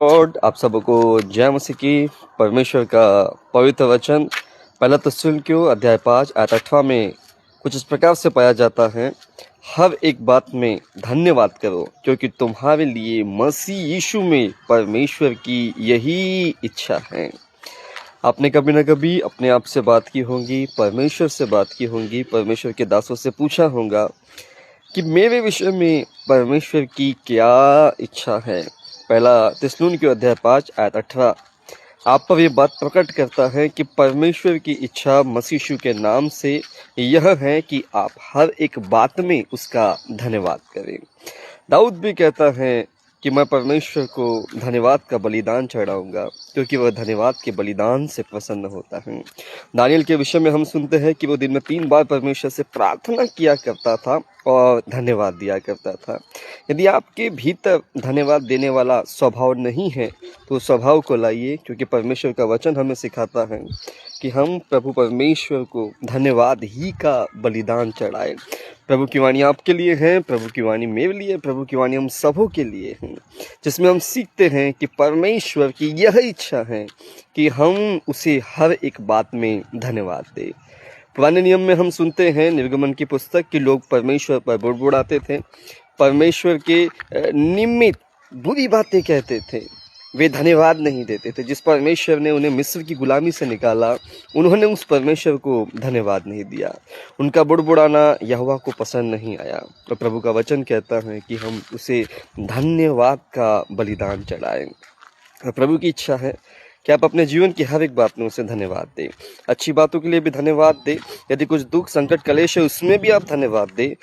Lord, आप सबको जय मसीह की। परमेश्वर का पवित्र वचन पहला तस्सलुनीकियों अध्याय 5 आयत 18 में कुछ इस प्रकार से पाया जाता है, हर एक बात में धन्यवाद करो क्योंकि तुम्हारे लिए मसीह यीशु में परमेश्वर की यही इच्छा है। आपने कभी न कभी अपने आप से बात की होगी, परमेश्वर से बात की होगी, परमेश्वर के दासों से पूछा होगा कि मेरे विषय में परमेश्वर की क्या इच्छा है। पहला तिस्सलुनीकियों अध्याय 5 आयत 18 आप पर ये बात प्रकट करता है कि परमेश्वर की इच्छा मसीह यीशु के नाम से यह है कि आप हर एक बात में उसका धन्यवाद करें। दाऊद भी कहता है कि मैं परमेश्वर को धन्यवाद का बलिदान चढ़ाऊंगा क्योंकि वह धन्यवाद के बलिदान से प्रसन्न होता है। दानियल के विषय में हम सुनते हैं कि वो दिन में 3 बार परमेश्वर से प्रार्थना किया करता था और धन्यवाद दिया करता था। यदि आपके भीतर धन्यवाद देने वाला स्वभाव नहीं है तो स्वभाव को लाइए, क्योंकि परमेश्वर का वचन हमें सिखाता है कि हम प्रभु परमेश्वर को धन्यवाद ही का बलिदान चढ़ाएं। प्रभु की वाणी आपके लिए है, प्रभु की वाणी मेरे लिए, प्रभु की वाणी हम सबों के लिए है, जिसमें हम सीखते हैं कि परमेश्वर की यह इच्छा है कि हम उसे हर एक बात में धन्यवाद दें। पुराने नियम में हम सुनते हैं निर्गमन की पुस्तक कि लोग परमेश्वर पर बुड़बुड़ाते थे, परमेश्वर के निमित्त बुरी बातें कहते थे, वे धन्यवाद नहीं देते थे। जिस परमेश्वर ने उन्हें मिस्र की गुलामी से निकाला, उन्होंने उस परमेश्वर को धन्यवाद नहीं दिया। उनका बुड़बुड़ाना यहोवा को पसंद नहीं आया। तो प्रभु का वचन कहता है कि हम उसे धन्यवाद का बलिदान चढ़ाएं। प्रभु की इच्छा है कि आप अपने जीवन की हर एक बात में उसे धन्यवाद दें। अच्छी बातों के लिए भी धन्यवाद दें, यदि कुछ दुख संकट क्लेश है उसमें भी आप धन्यवाद दें।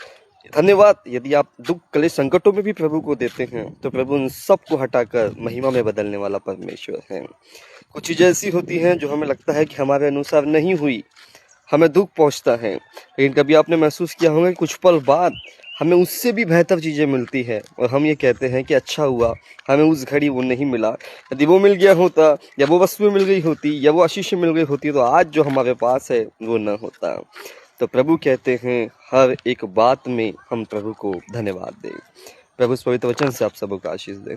धन्यवाद यदि आप दुख क्लेश संकटों में भी प्रभु को देते हैं तो प्रभु उन सब को हटाकर महिमा में बदलने वाला परमेश्वर है। कुछ चीज़ें ऐसी होती हैं जो हमें लगता है कि हमारे अनुसार नहीं हुई, हमें दुख पहुंचता है, लेकिन कभी आपने महसूस किया होगा कि कुछ पल बाद हमें उससे भी बेहतर चीज़ें मिलती है और हम ये कहते हैं कि अच्छा हुआ हमें उस घड़ी वो नहीं मिला। यदि वो मिल गया होता या वो वस्तुएं मिल गई होती या वो आशीष मिल गई होती तो आज जो हमारे पास है वो न होता। तो प्रभु कहते हैं हर एक बात में हम प्रभु को धन्यवाद दें। प्रभु इस पवित्र वचन से आप सबको आशीष दें।